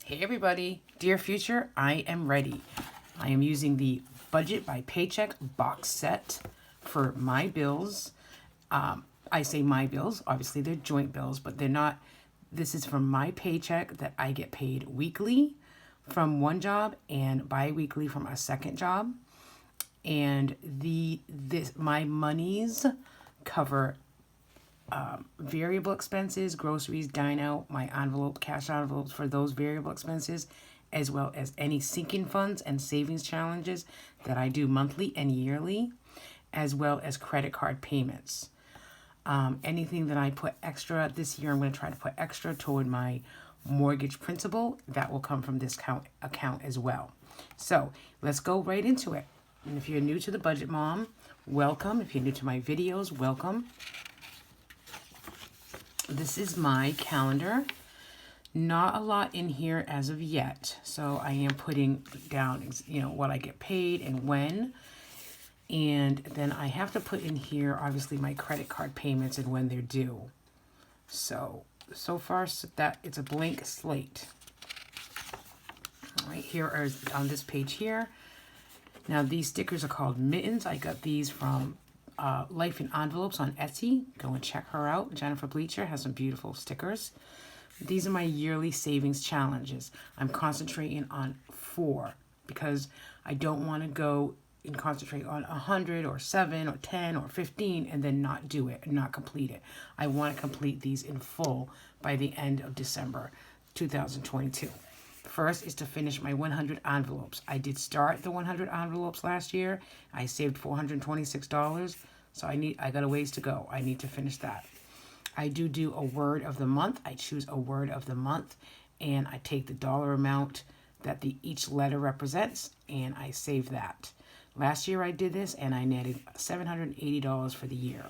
Hey everybody, dear future, I am ready. I am using the Budget by Paycheck box set for my bills. I say my bills, obviously they're joint bills, but they're not. This is from my paycheck that I get paid weekly from one job and bi-weekly from a second job. And my monies cover variable expenses, groceries, dine out, my envelope, cash envelopes for those variable expenses, as well as any sinking funds and savings challenges that I do monthly and yearly, as well as credit card payments. Anything that I put extra this year, I'm going to try to put extra toward my mortgage principal. That will come from this account as well. So let's go right into it. And if you're new to the Budget Mom, welcome. If you're new to my videos, welcome. This is my calendar. Not a lot in here as of yet. So I am putting down, what I get paid and when. And then I have to put in here, obviously, my credit card payments and when they're due. So far, that it's a blank slate. All right, here are on this page here. Now, these stickers are called mittens. I got these from Life in Envelopes on Etsy. Go and check her out. Jennifer Bleacher has some beautiful stickers. These are my yearly savings challenges. I'm concentrating on 4 because I don't want to go and concentrate on 100 or 7 or 10 or 15 and then not do it and not complete it. I want to complete these in full by the end of December 2022. First is to finish my 100 envelopes. I did start the 100 envelopes last year. I saved $426, so I got a ways to go. I need to finish that. I do a word of the month. I choose a word of the month, and I take the dollar amount that each letter represents, and I save that. Last year I did this, and I netted $780 for the year.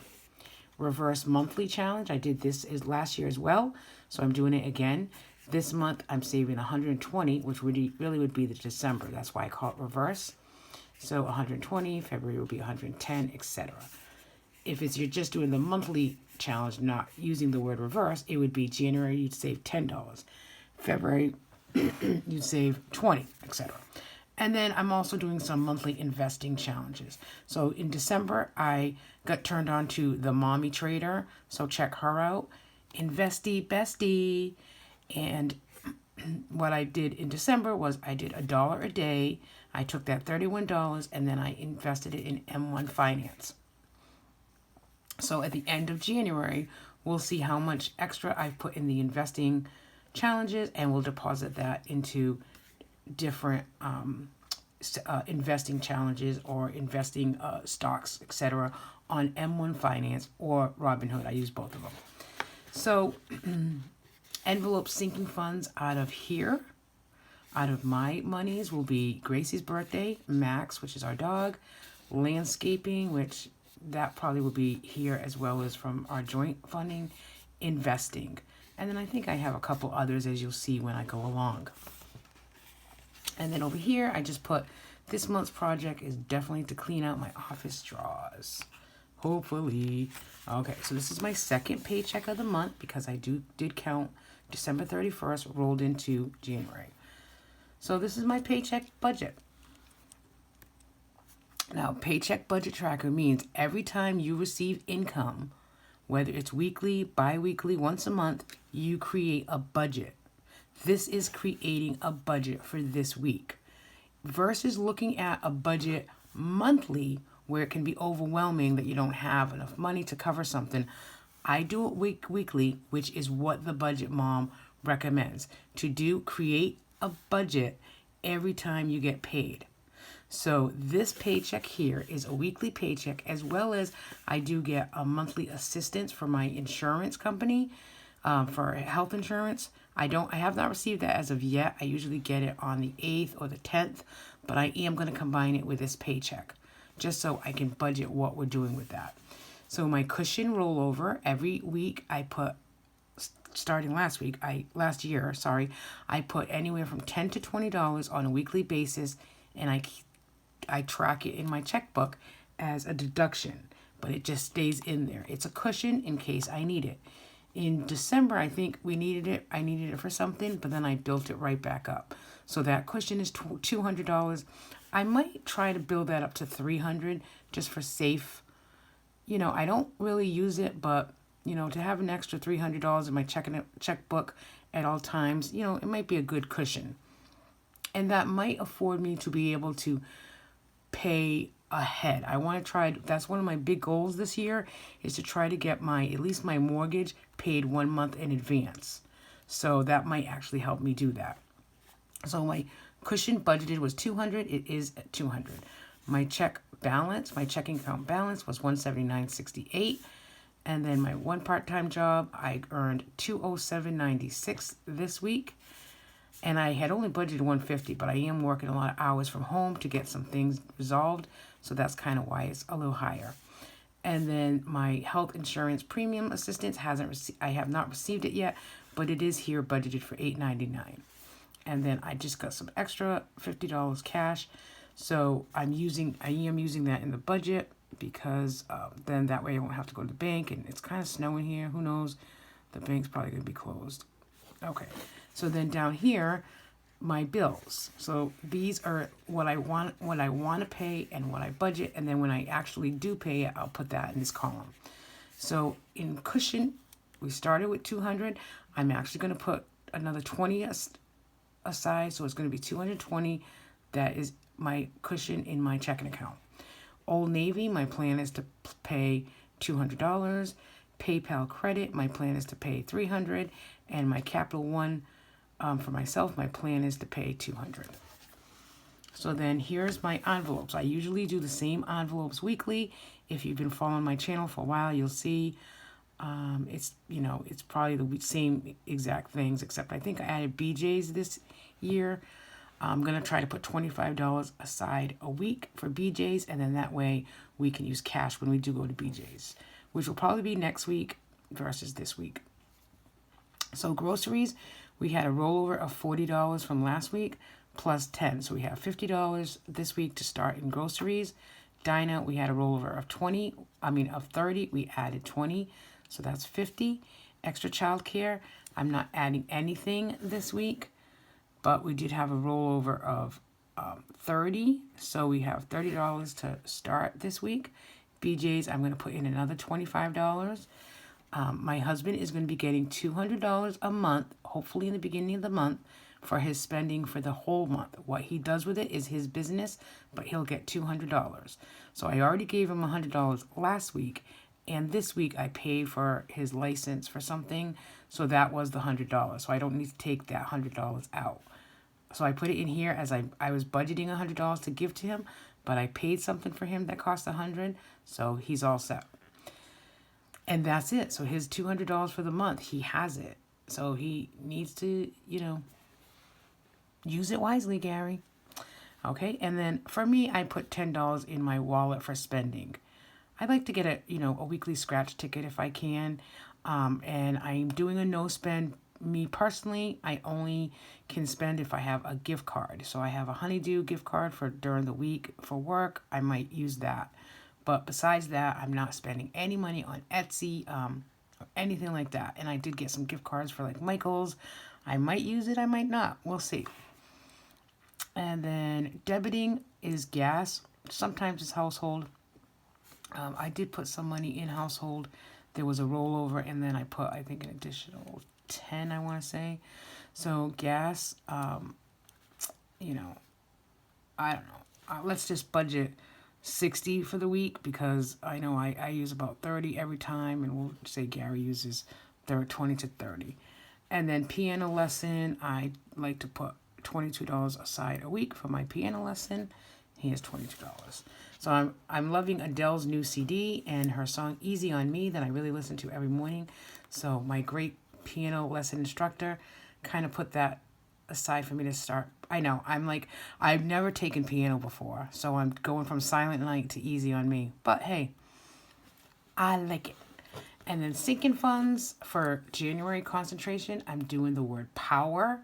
Reverse monthly challenge. I did this last year as well, so I'm doing it again. This month, I'm saving $120, which really would be the December. That's why I call it reverse. So $120, February will be $110, etc. If you're just doing the monthly challenge, not using the word reverse, it would be January, you'd save $10. February, you'd save $20, etc. And then I'm also doing some monthly investing challenges. So in December, I got turned on to the Mommy Trader. So check her out. Investy Bestie. And what I did in December was I did $1 a day. I took that $31 and then I invested it in M1 Finance. So at the end of January, we'll see how much extra I've put in the investing challenges, and we'll deposit that into different investing challenges or investing stocks, etc. on M1 Finance or Robinhood. I use both of them. So envelope sinking funds out of here, out of my monies, will be Gracie's birthday, Max, which is our dog, landscaping, which that probably will be here, as well as from our joint funding, investing. And then I think I have a couple others, as you'll see when I go along. And then over here, I just put this month's project is definitely to clean out my office drawers. Hopefully. Okay, so this is my second paycheck of the month because I did count December 31st rolled into January. So this is my paycheck budget. Now, paycheck budget tracker means every time you receive income, whether it's weekly, bi-weekly, once a month, you create a budget. This is creating a budget for this week versus looking at a budget monthly where it can be overwhelming that you don't have enough money to cover something. I do it weekly, which is what the Budget Mom recommends. Create a budget every time you get paid. So this paycheck here is a weekly paycheck, as well as I do get a monthly assistance from my insurance company for health insurance. I have not received that as of yet. I usually get it on the 8th or the 10th, but I am going to combine it with this paycheck just so I can budget what we're doing with that. So my cushion rollover, every week I put, starting last year, I put anywhere from $10 to $20 on a weekly basis, and I track it in my checkbook as a deduction, but it just stays in there. It's a cushion in case I need it. In December, I think we needed it. I needed it for something, but then I built it right back up. So that cushion is $200. I might try to build that up to $300 just for safe. I don't really use it, but to have an extra $300 in my checkbook at all times, it might be a good cushion. And that might afford me to be able to pay ahead. I want to try, that's one of my big goals this year, is to try to get at least my mortgage paid 1 month in advance. So that might actually help me do that. So my cushion budgeted was $200. It is at $200. My checking account balance was $179.68. And then my one part-time job, I earned $207.96 this week. And I had only budgeted $150, but I am working a lot of hours from home to get some things resolved. So that's kind of why it's a little higher. And then my health insurance premium assistance I have not received it yet, but it is here budgeted for $8.99. And then I just got some extra $50 cash. So I am using that in the budget because then that way I won't have to go to the bank. And it's kind of snowing here. Who knows? The bank's probably going to be closed. Okay. So then down here, my bills. So these are what I want to pay and what I budget. And then when I actually do pay it, I'll put that in this column. So in cushion, we started with $200. I'm actually going to put another $20 aside. So it's going to be $220. That is my cushion in my checking account. Old Navy, my plan is to pay $200. PayPal credit, my plan is to pay $300. And my Capital One, for myself, my plan is to pay $200. So then here's my envelopes. I usually do the same envelopes weekly. If you've been following my channel for a while, you'll see it's probably the same exact things, except I think I added BJ's this year. I'm going to try to put $25 aside a week for BJ's, and then that way we can use cash when we do go to BJ's, which will probably be next week versus this week. So groceries, we had a rollover of $40 from last week plus 10. So we have $50 this week to start in groceries. Dinah, we had a rollover of 30. We added 20. So that's 50. Extra childcare, I'm not adding anything this week, but we did have a rollover of 30. So we have $30 to start this week. BJ's, I'm going to put in another $25. My husband is going to be getting $200 a month, hopefully in the beginning of the month, for his spending for the whole month. What he does with it is his business, but he'll get $200. So I already gave him $100 last week, and this week I paid for his license for something, so that was the $100. So I don't need to take that $100 out. So I put it in here as I was budgeting $100 to give to him, but I paid something for him that cost $100, so he's all set. And that's it. So his $200 for the month, he has it. So he needs to, use it wisely, Gary. Okay, and then for me, I put $10 in my wallet for spending. I'd like to get a weekly scratch ticket if I can. And I'm doing a no spend. Me personally, I only can spend if I have a gift card. So I have a Honeydew gift card for during the week for work. I might use that. But besides that, I'm not spending any money on Etsy or anything like that. And I did get some gift cards for like Michael's. I might use it, I might not. We'll see. And then debiting is gas. Sometimes it's household. I did put some money in household. There was a rollover, and then I put, I think, an additional 10, I want to say. So gas, I don't know. Let's just budget 60 for the week, because I know I use about 30 every time, and we'll say Gary uses 20 to 30. And then piano lesson, I like to put $22 aside a week for my piano lesson. He has $22. So I'm loving Adele's new CD and her song Easy on Me that I really listen to every morning. So my great piano lesson instructor kind of put that aside for me to start. I know, I've never taken piano before, so I'm going from Silent Night to Easy on Me. But hey, I like it. And then sinking funds for January concentration, I'm doing the word power.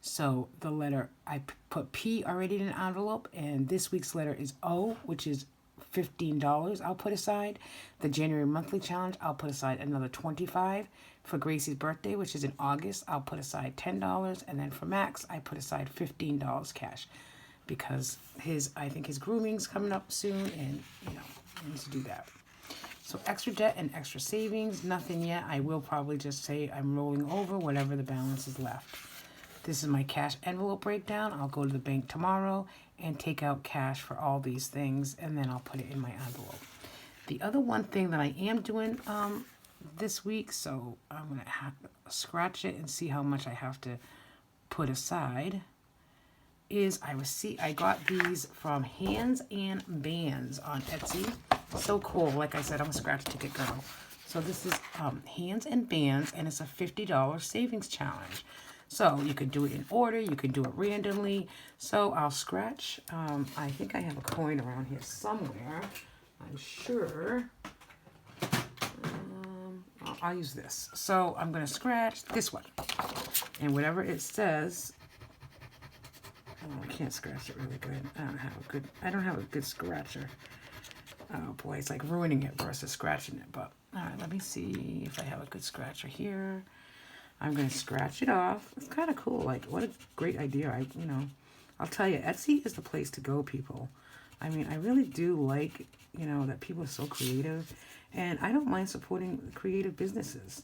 So the letter, I put P already in an envelope, and this week's letter is O, which is $15 I'll put aside. The January monthly challenge, I'll put aside another $25. for Gracie's birthday, which is in August, I'll put aside $10. And then for Max, I put aside $15 cash because I think his grooming's coming up soon, and, I need to do that. So extra debt and extra savings, nothing yet. I will probably just say I'm rolling over whatever the balance is left. This is my cash envelope breakdown. I'll go to the bank tomorrow and take out cash for all these things, and then I'll put it in my envelope. The other one thing that I am doing this week, so I'm going to have to scratch it and see how much I have to put aside, is I got these from Hands and Bands on Etsy. So cool. Like I said, I'm a scratch ticket girl. So this is Hands and Bands, and it's a $50 savings challenge. So you could do it in order. You could do it randomly. So I'll scratch. I think I have a coin around here somewhere. I'm sure. I'll use this. So I'm going to scratch this one. And whatever it says... Oh, I can't scratch it really good. I don't have a good scratcher. Oh boy, it's like ruining it versus scratching it. But all right, let me see if I have a good scratcher here. I'm going to scratch it off. It's kind of cool. Like, what a great idea. I'll tell you, Etsy is the place to go, people. I mean, I really do like, that people are so creative. And I don't mind supporting creative businesses.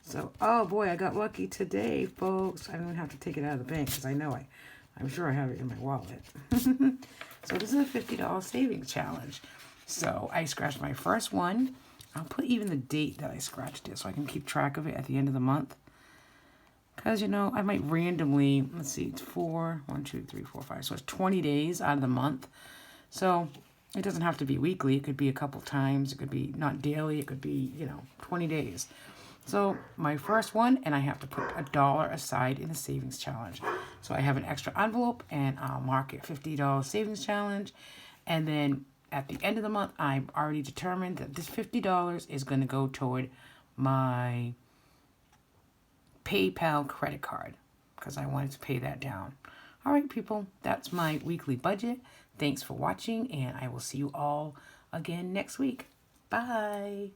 So, oh boy, I got lucky today, folks. I don't even have to take it out of the bank because I'm sure I have it in my wallet. So this is a $50 savings challenge. So I scratched my first one. I'll put even the date that I scratched it so I can keep track of it at the end of the month. Because, I might randomly, let's see, it's 4, 1, 2, 3, 4, 5. So it's 20 days out of the month. So it doesn't have to be weekly. It could be a couple times. It could be not daily. It could be, 20 days. So my first one, and I have to put $1 aside in the savings challenge. So I have an extra envelope, and I'll mark it $50 savings challenge. And then at the end of the month, I've already determined that this $50 is going to go toward my PayPal credit card because I wanted to pay that down. All right, people, that's my weekly budget. Thanks for watching, and I will see you all again next week. Bye.